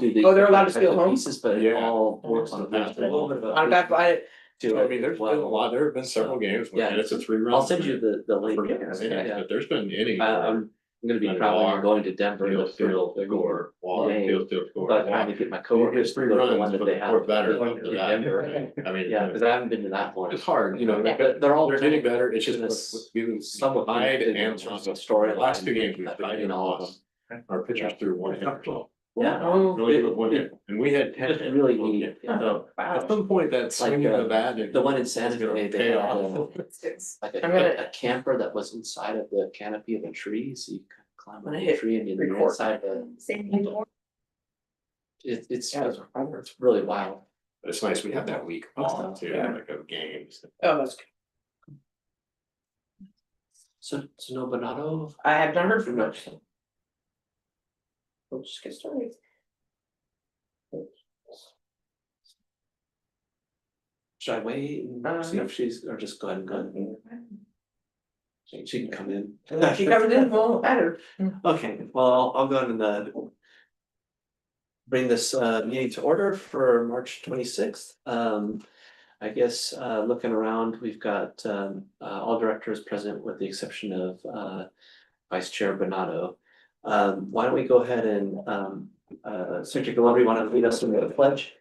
do the. Oh, they're allowed to steal home? Pieces, but it Yeah. all works on a There's a little bit of a- I'm back by it. I mean, there's been a lot, there have been several games Yeah. where it's a 3 run. I'll send you the link. Yeah, but there's been innings. I'm gonna be Been traveling walk, and going to Denver. Field, to field, the score, walk, game, field, score, But trying to walk. get my It's coworkers to 3 go to the runs, one that but they the have. fourth batter. in Denver. I mean, Yeah, cause I haven't been to that one. it's hard, you know, Yeah. They're all. they're getting better, it's This- just we've Somewhat. tied and the story. the last 2 games we've tied in and all of lost. them. Our pitchers threw 1 hit. Yeah. Oh, Really good 1 hit, and we had 10 Just hits. really neat. So at wow. some point, that swing of the bat. and- The one in Santa It's gonna Fe, they pay had off. like I'm gonna- a camper that was inside of the canopy of a tree, so you could climb I'm gonna up the hit tree and you're record. inside the, it's Yeah. it's really wild. It's nice, we have that week off too, Yeah. like of games. Oh, that's good. So no Bernardo, I have not heard from much. We'll just get started. should I wait and see if she's, or just go ahead and go? She can come in. If she comes in, well, better. Okay, well, I'll go ahead and bring this meeting to order for March 26th. I guess looking around, we've got all directors present with the exception of Vice Chair Bernardo. Why don't we go ahead and Secretary Galundry, want to lead us in the pledge?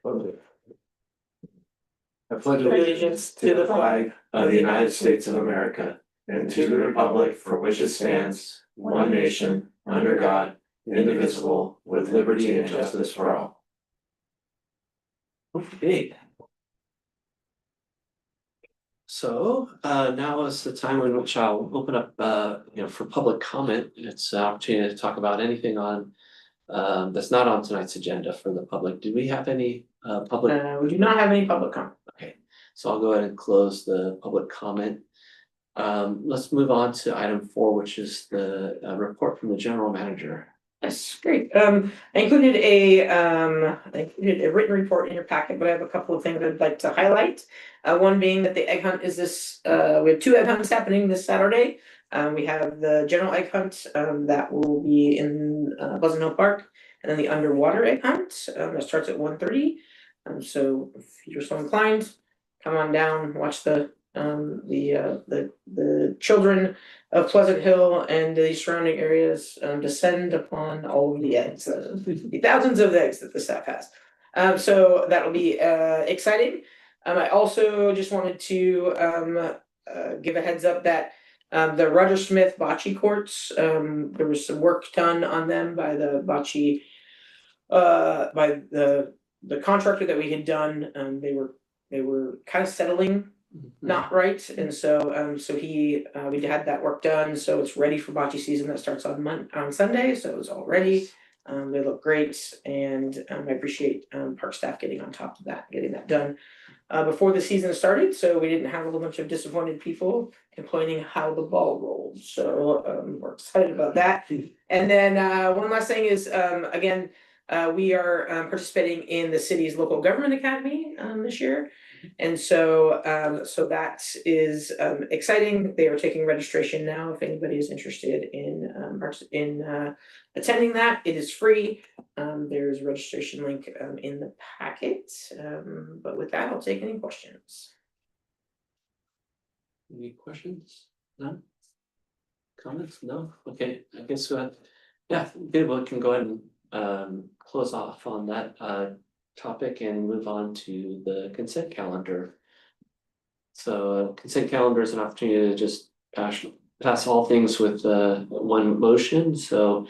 I pledge allegiance to the flag of the United States of America and to the republic for which it stands, one nation, under God, indivisible, with liberty and justice for all. Okay. So now is the time in which I'll open up for public comment. It's an opportunity to talk about anything on that's not on tonight's agenda for the public. Do we have any public? We do not have any public comment. Okay, so I'll go ahead and close the public comment. Let's move on to item 4, which is the report from the general manager. That's great. I included a written report in your packet, but I have a couple of things I'd like to highlight. One being that the egg hunt is we have 2 egg hunts happening this Saturday. We have the general egg hunt that will be in Pleasant Hill Park, and then the underwater egg hunt that starts at 1:30. So if you're so inclined, come on down, watch the children of Pleasant Hill and the surrounding areas descend upon all of the eggs, the thousands of eggs that the staff has. So that'll be exciting. I also just wanted to give a heads up that the Roger Smith bocce courts, there was some work done on them by the bocce, by the contractor that we had done. They were kind of settling not right, and so we had that work done, so it's ready for bocce season that starts on Sunday, so it's all ready. They look great, and I appreciate park staff getting on top of that, getting that done before the season started, so we didn't have a whole bunch of disappointed people complaining how the ball rolled. So we're excited about that. And then one last thing is again, we are participating in the city's local government academy this year. And so that is exciting. They are taking registration now. If anybody is interested in attending that, it is free. There's a registration link in the packet. But with that, I'll take any questions. Any questions? No? Comments? No? Okay, I guess yeah, good, we can go ahead and close off on that topic and move on to the consent calendar. So consent calendar is an opportunity to just pass all things with one motion. So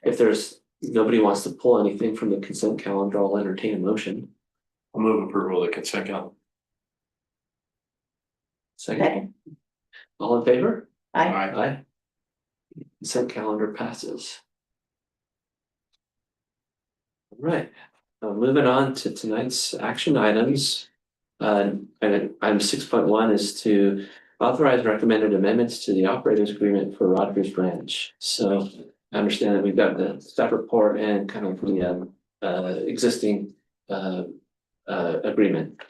if there's nobody wants to pull anything from the consent calendar, I'll entertain a motion. I'll move approval of the consent calendar. Second. All in favor? Aye. Aye. Consent calendar passes. All right, moving on to tonight's action items. And item 6.1 is to authorize recommended amendments to the operators agreement for Rogers Branch. So I understand that we've got the staff report and kind of the existing agreement.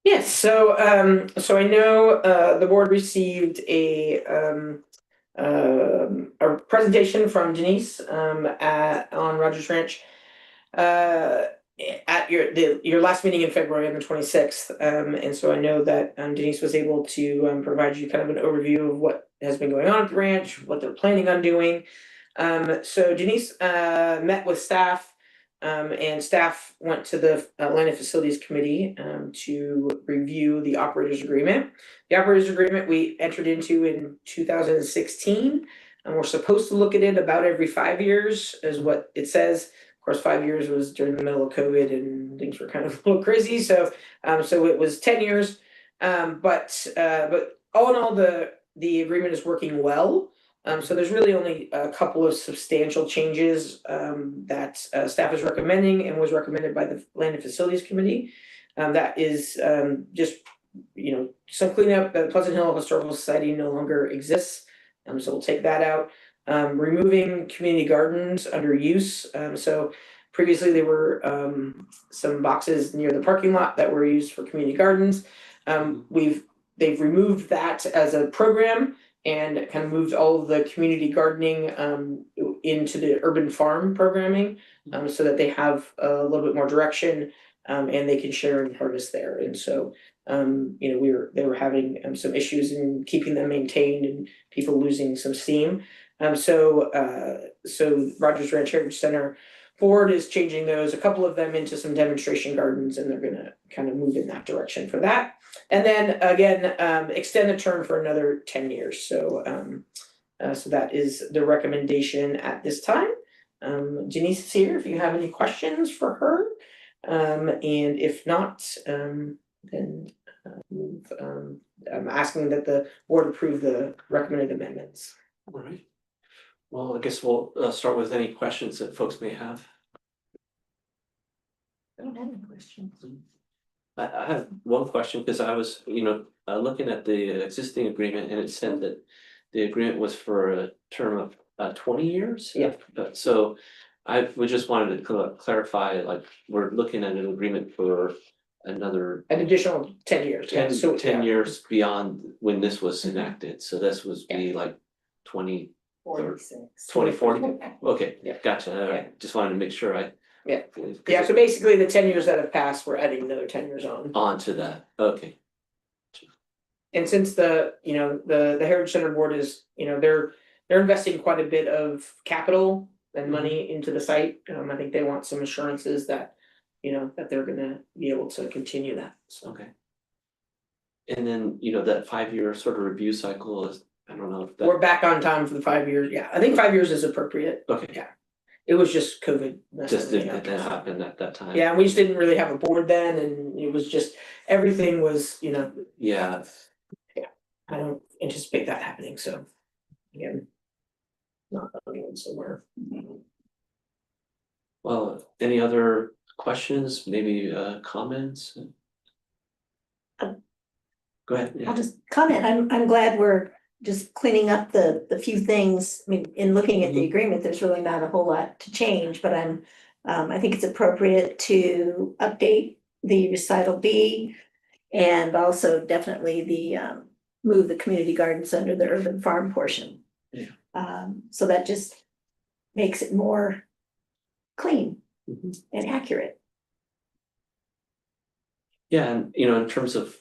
Yes, so I know the board received a presentation from Denise on Rogers Ranch. at your last meeting in February on the 26th. And so I know that Denise was able to provide you kind of an overview of what has been going on at the ranch, what they're planning on doing. So Denise met with staff, and staff went to the Land and Facilities Committee to review the operators agreement. The operators agreement we entered into in 2016, and we're supposed to look at it about every 5 years, is what it says. Of course, 5 years was during the middle of COVID and things were kind of a little crazy, so it was 10 years. But all in all, the agreement is working well. So there's really only a couple of substantial changes that staff is recommending and was recommended by the Land and Facilities Committee. That is just, some cleanup. The Pleasant Hill Historical Society no longer exists, so we'll take that out. Removing community gardens under use. So previously there were some boxes near the parking lot that were used for community gardens. They've removed that as a program and kind of moved all of the community gardening into the urban farm programming, so that they have a little bit more direction, and they can share and harvest there. And so they were having some issues in keeping them maintained and people losing some steam. So Rogers Ranch Heritage Center board is changing those, a couple of them, into some demonstration gardens, and they're gonna kind of move in that direction for that. And then again, extend the term for another 10 years. So that is the recommendation at this time. Denise is here if you have any questions for her. And if not, then I'm asking that the board approve the recommended amendments. All right. Well, I guess we'll start with any questions that folks may have. I don't have any questions. I have one question, because I was, looking at the existing agreement, and it said that the agreement was for a term of 20 years. Yeah. So we just wanted to clarify, like, we're looking at an agreement for another An additional 10 years. 10 So, 10 yeah. years beyond when this was enacted, so this was be like 2040. Okay, Yeah. gotcha, all right, just wanted to make sure I. Yeah. Yeah, so basically the 10 years that have passed, we're adding another 10 years on. On to that, okay. And since the Heritage Center Board is, they're investing quite a bit of capital and money into the site. I think they want some assurances that, that they're gonna be able to continue that, so. Okay. And then, that 5-year sort of review cycle is, I don't know if that. We're back on time for the 5 years, yeah, I think 5 years is appropriate. Okay. Yeah. It was just COVID. Just didn't happen at that time. Yeah, and we just didn't really have a board then, and it was just, everything was, Yeah, I don't anticipate that happening, so. Again. Not going somewhere. well, any other questions, maybe comments? Go ahead. I'll Yeah. just comment, I'm glad we're just cleaning up the few things. I mean, in looking at the agreement, there's really not a whole lot to change, but I think it's appropriate to update the recital B. And also definitely the move the community gardens under the urban farm portion. Yeah. So that just makes it more clean Mhm. and accurate. Yeah, and in terms of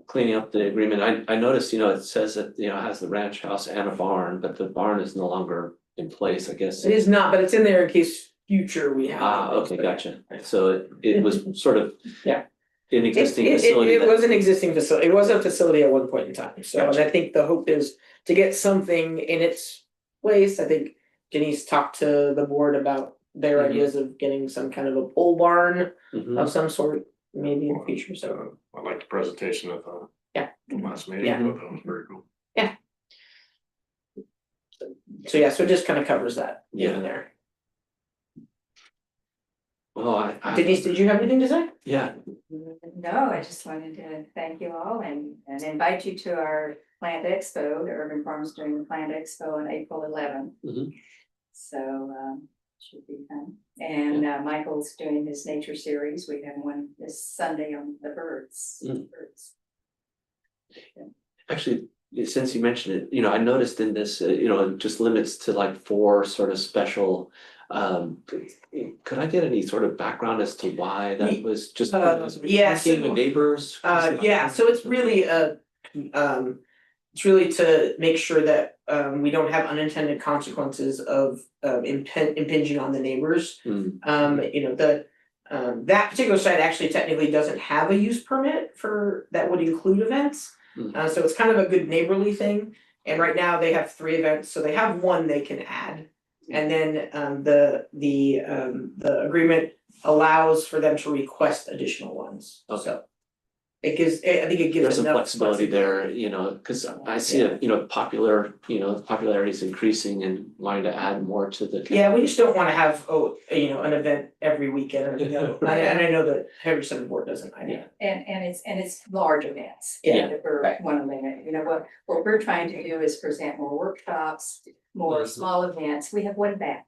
cleaning up the agreement, I noticed, it says that, it has the ranch house and a barn, but the barn is no longer in place, I guess. It is not, but it's in there in case future we have. Okay, gotcha. So it was sort of. Yeah. An It existing facility. it was an existing facility, it was a facility at one point in time, so, and I Gotcha. think the hope is to get something in its place. I think Denise talked to the board about their Mhm. ideas of getting some kind of a pole barn Mhm. of some sort, maybe in the future, so. I like the presentation of Yeah. the last meeting, Yeah. but that was very cool. So yeah, so it just kind of covers that Yeah. in there. Well, I. Denise, did you have anything to say? Yeah, No, I just wanted to thank you all and invite you to our plant expo, the Urban Farms doing the plant expo on April 11th. Mhm. So should be fun. And Michael's doing his nature series. We have one this Sunday on the birds. Mm. Birds. actually, since you mentioned it, I noticed in this, it just limits to like 4 sort of special Could I get any sort of background as to why that was just? yeah, Seeing the so- neighbors? Yeah, so it's really it's really to make sure that we don't have unintended consequences of impinging on the neighbors. Hmm, You know, that particular site actually technically doesn't have a use permit for that would include events. Hmm. So it's kind of a good neighborly thing, and right now they have 3 events, so they have one they can add. And then the agreement allows for them to request additional ones, Okay. so. It gives, I think it gives There's some enough flexibility there, you know, cause I see it, you know, popularity is increasing and wanting to add more to the. Yeah, we just don't wanna have, an event every weekend, and I know that Heritage Center Board doesn't, And it's large events. Yeah, That we're right. wanna limit, you know, what we're trying to do is present more workshops, more Mhm. small events, we have one band.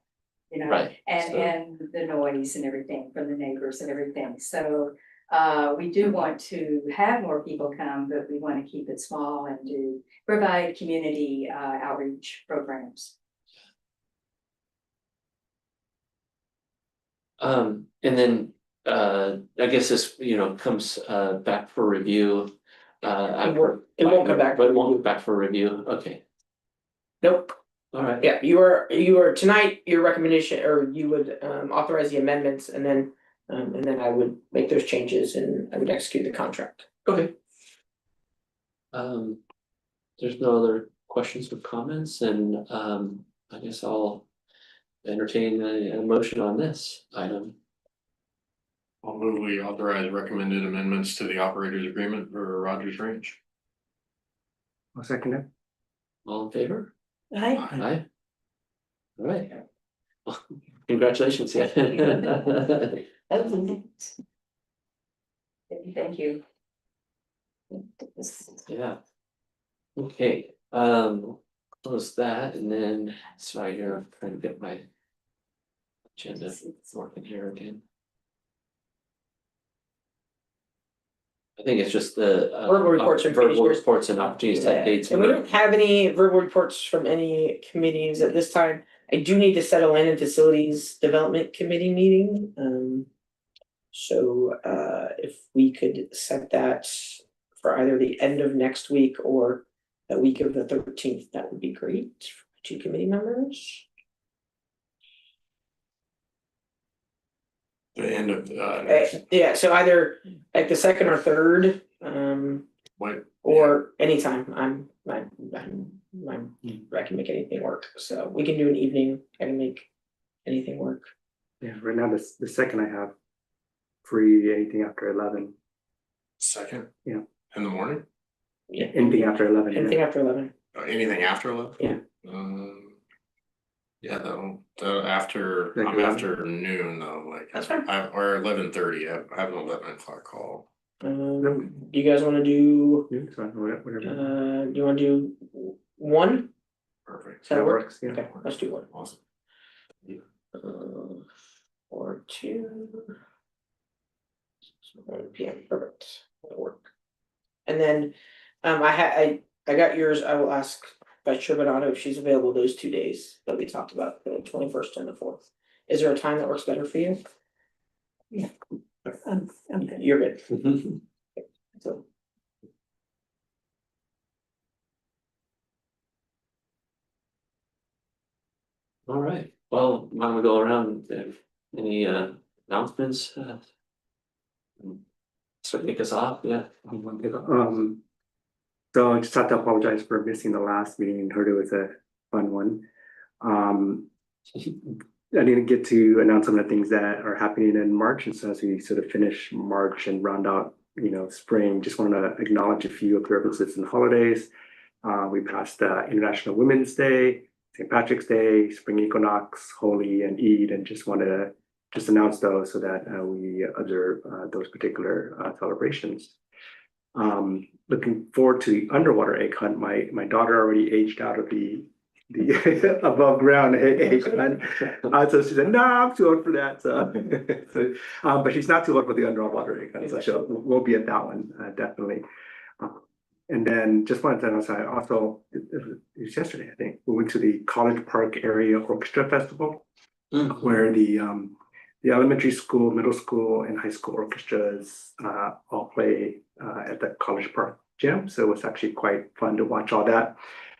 You know, Right, so- and the noise and everything from the neighbors and everything, so. We do want to have more people come, but we wanna keep it small and to provide community outreach programs. And then, I guess this, comes, back for review. It won't come back for But it won't review. come back for review, okay, Nope. alright. Yeah, you are tonight, your recommendation, or you would authorize the amendments, and then I would make those changes and I would execute the contract. Okay. There's no other questions or comments, and I guess I'll entertain a motion on this item. I'll move we authorize recommended amendments to the operator's agreement for Rogers Ranch. I'll second it. All in favor? I, Aye. All right. Well, congratulations, yeah. Thank you. Yeah. Okay, close that, and then, sorry, here, I'm trying to get my agenda working here again. I think it's just the. Verbal reports from verbal commissioners. reports and opportunities to Yeah, dates. and we don't have any verbal reports from any committees at this time. I do need to set a land and facilities development committee meeting, so if we could set that for either the end of next week or the week of the 13th, that would be great for 2 committee members. The end of Yeah, so either like the 2nd or 3rd, what, or anytime. I can make anything work, so we can do an evening. I can make anything work. Yeah, right now the second I have free anything after 11. second? Yeah. In the morning? Yeah, Anything after 11. yeah. anything after 11. Anything after 11? Yeah. Yeah, though after, Like I'm 11? after noon though, like. That's fine. Or 11:30, I have an 11 o'clock call. Do you guys want to do? Yeah, it's fine, whatever. Do you want to do 1? Perfect. Does that That work? works, yeah. Okay, let's do 1. Awesome. Or 2. 1 PM, perfect, that'll work. And then, I got yours, I will ask Vice Chair Bernardo if she's available those 2 days that we talked about, the 21st and the 4th. Is there a time that works better for you? I'm good. You're good, so. All right, well, why don't we go around, any announcements? So kick us off, yeah. So I just have to apologize for missing the last meeting. Heard it was a fun one. I didn't get to announce some of the things that are happening in March, and so as we sort of finish March and round out, spring, just want to acknowledge a few observances and holidays. We passed International Women's Day, St. Patrick's Day, Spring Equinox, Holi, and Eid, and just wanted to announce those so that we observe those particular celebrations. Looking forward to the underwater egg hunt. My daughter already aged out of the above ground egg hunt. So she said, "No, I'm too old for that." So, but she's not too old for the underwater egg hunt. So we'll be at that one definitely. And then just wanted to announce, I also, it was yesterday, I think, we went to the College Park Area Orchestra Festival. where the elementary school, middle school, and high school orchestras all play at the College Park gym. So it was actually quite fun to watch all that.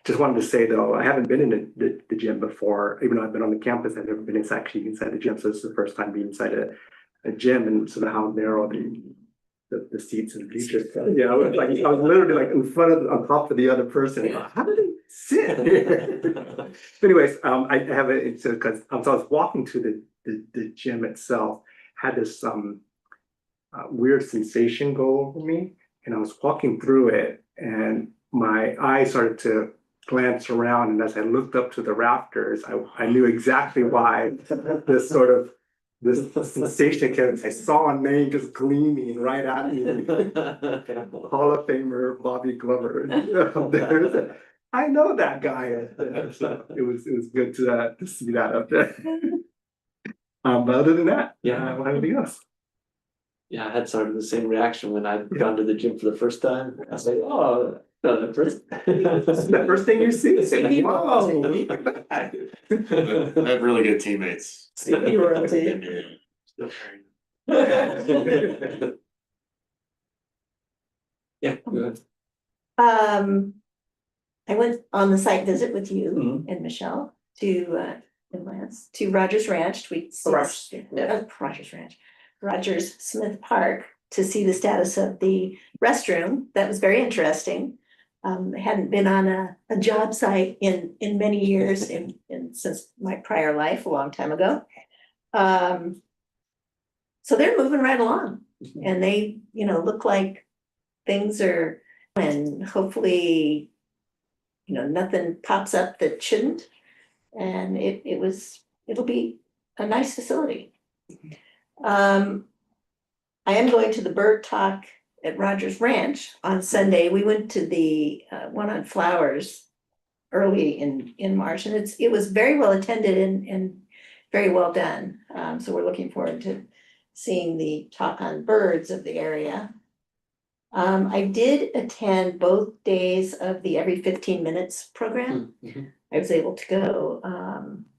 Just wanted to say though, I haven't been in the gym before, even though I've been on the campus. I've never been actually inside the gym. So this is the first time being inside a gym, and sort of how narrow the seats and bleachers. Yeah, I was literally like in front of on top of the other person. How did they sit here? But anyways, I have it because so I was walking to the gym itself, had this weird sensation go over me, and I was walking through it, and my eyes started to glance around, and as I looked up to the rafters, I knew exactly why this sensation came. I saw a name just gleaming right at me. Hall of Famer Bobby Glover. I know that guy. So it was good to see that up there. But other than that, anything else? Yeah, I had sort of the same reaction when I'd gone to the gym for the first time. I was like, oh, no, the first. That's the first thing you see. Say, whoa, look at I have really good teammates. You were up to Yeah, go ahead. I went on the site visit with you Mhm. and Michelle and Lance to Rogers Ranch. Rogers Smith Park, to see the status of the restroom. That was very interesting. I hadn't been on a job site in many years since my prior life, a long time ago. So they're moving right along, and they, look like things are, and hopefully, nothing pops up that shouldn't. And it'll be a nice facility. I am going to the Bird Talk at Rogers Ranch on Sunday. We went to the one on flowers early in March, and it was very well attended and very well done. So we're looking forward to seeing the talk on birds of the area. I did attend both days of the every 15 minutes program. Mhm. I was able to go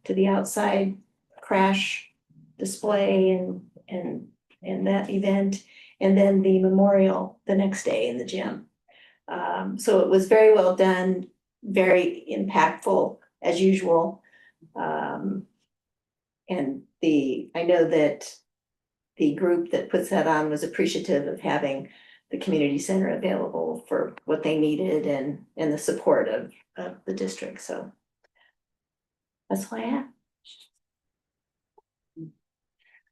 to the outside crash display and that event, and then the memorial the next day in the gym. So it was very well done, very impactful as usual. And I know that the group that puts that on was appreciative of having the community center available for what they needed and the support of the district, so. That's all I have.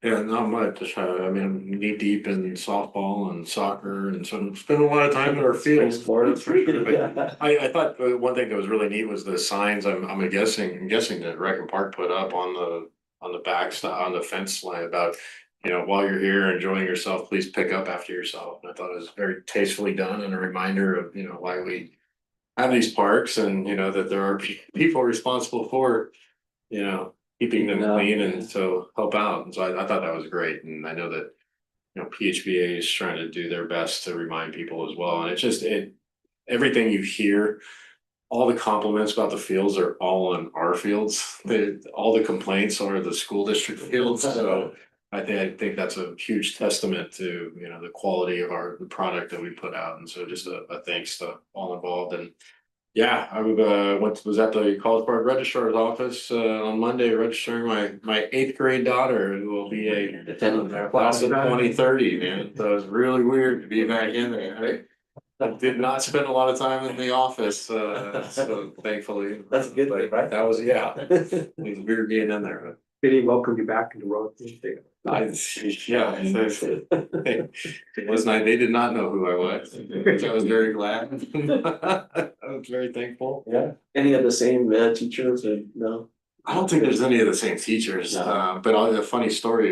Yeah, not much. I mean, I'm knee deep in softball and soccer, and so spend a lot of time in our fields. That's for sure. But I thought one thing that was really neat was the signs. I'm guessing that Rec and Park put up on the backstop on the fence line about, while you're here enjoying yourself, please pick up after yourself. And I thought it was very tastefully done and a reminder of why we have these parks, and that there are people responsible for keeping them clean, and so help out. And so I thought that was great. And I know that, PHBA is trying to do their best to remind people as well. And it's just, everything you hear, all the compliments about the fields are all on our fields. All the complaints are the school district fields. So I think that's a huge testament to, the quality of the product that we put out. And so just a thanks to all involved. And yeah, I was at the College Park registrar's office on Monday registering my 8th grade daughter, who will be a class of 2030, man. So it was really weird to be back in there. I did not spend a lot of time in the office, so thankfully. That's a good thing, right? That was, it was weird being in there. Did he welcome you back into Royal? It wasn't. They did not know who I was, which I was very glad. I was very thankful. Yeah. Any of the same teachers or no? I don't think there's any of the same teachers, No. but a funny story.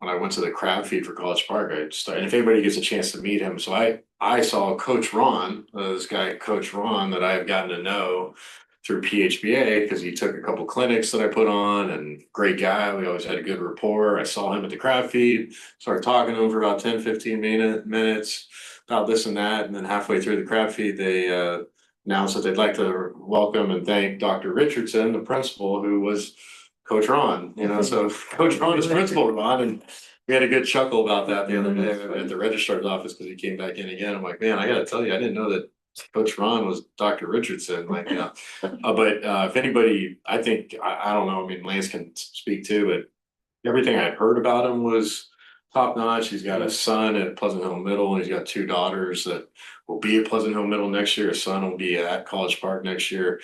When I went to the crab feed for College Park, and if anybody gets a chance to meet him, so I saw Coach Ron, this guy Coach Ron that I have gotten to know through PHBA, because he took a couple clinics that I put on, and great guy. We always had a good rapport. I saw him at the crab feed, started talking to him for about 10-15 minutes about this and that. And then halfway through the crab feed, they announced that they'd like to welcome and thank Dr. Richardson, the principal, who was Coach Ron, so Coach Ron is Principal Ron, and we had a good chuckle about that the other day at the registrar's office, because he came back in again. I'm like, man, I gotta tell you, I didn't know that Coach Ron was Dr. Richardson, like, but if anybody, I think, I don't know, I mean, Lance can speak too, but everything I'd heard about him was top notch. He's got a son at Pleasant Hill Middle, and he's got 2 daughters that will be at Pleasant Hill Middle next year. His son will be at College Park next year.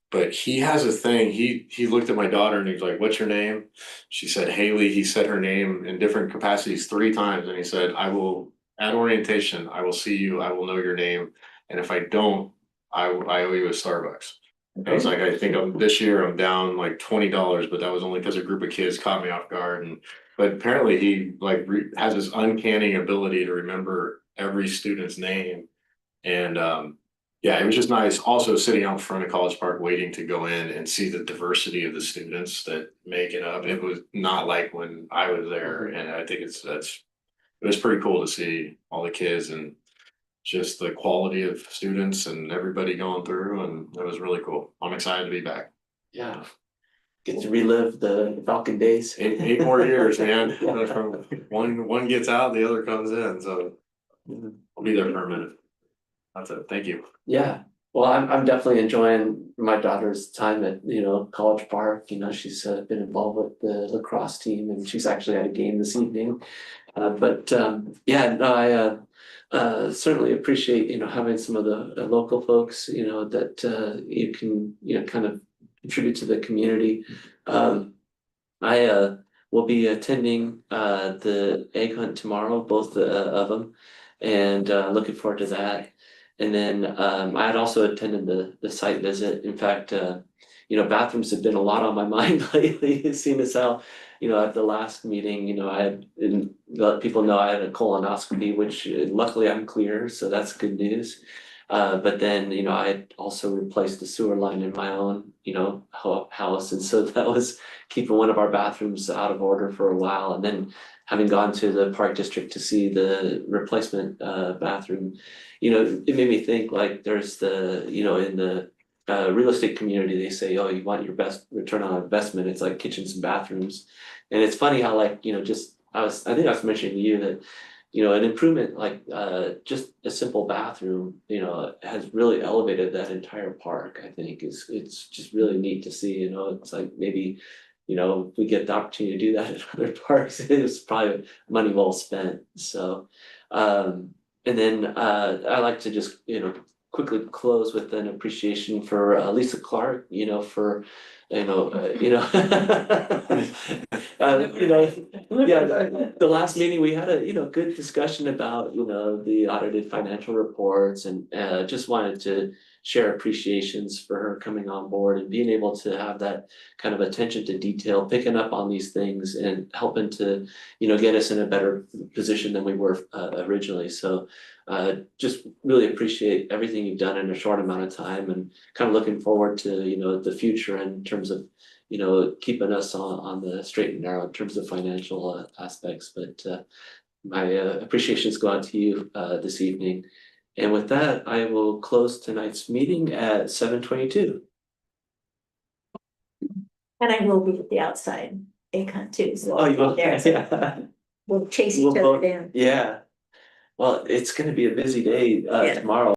But he has a thing. He looked at my daughter and he's like, "What's your name?" She said, "Haley." He said her name in different capacities 3 times, and he said, "I will, at orientation, I will see you. I will know your name, and if I don't, I owe you a Starbucks." I was like, I think this year I'm down like $20, but that was only because a group of kids caught me off guard. But apparently he like has this uncanny ability to remember every student's name. And yeah, it was just nice. Also sitting out in front of College Park waiting to go in and see the diversity of the students that make it up. It was not like when I was there, and I think it was pretty cool to see all the kids and just the quality of students and everybody going through, and it was really cool. I'm excited to be back. Yeah. Get to relive the Falcon days. 8 more years, man. From one gets out, the other comes in, so I'll be there for a minute. That's it. Thank you. Yeah, well, I'm definitely enjoying my daughter's time at, College Park. She's been involved with the lacrosse team, and she's actually at a game this evening. Yeah, no, I certainly appreciate, having some of the local folks, that you can, kind of contribute to the community. I will be attending the egg hunt tomorrow, both of them, and looking forward to that. And then I had also attended the site visit. In fact, bathrooms have been a lot on my mind lately, seeing as how, at the last meeting, I had let people know I had a colonoscopy, which luckily I'm clear, so that's good news. But then, I had also replaced the sewer line in my own, house. And so that was keeping one of our bathrooms out of order for a while. And then having gone to the Park District to see the replacement bathroom, it made me think like there's in the real estate community, they say, oh, you want your best return on investment, it's like kitchens and bathrooms. And it's funny how I think I was mentioning to you that, an improvement like just a simple bathroom, has really elevated that entire park. I think it's just really neat to see, it's like maybe, if we get the opportunity to do that at other parks, it's probably money well spent. So, and then I like to just, quickly close with an appreciation for Lisa Clark, for yeah, the last meeting we had a good discussion about the audited financial reports, and just wanted to share appreciations for her coming on board and being able to have that kind of attention to detail, picking up on these things and helping to get us in a better position than we were originally. So just really appreciate everything you've done in a short amount of time, and kind of looking forward to the future in terms of keeping us on the straight and narrow in terms of financial aspects. But my appreciations go out to you this evening. And with that, I will close tonight's meeting at 7:22. And I will be at the outside egg hunt too, so Oh, you will? there, so Yeah. we'll chase We'll each other both- down. Yeah. Well, it's gonna be a busy day Yeah. tomorrow.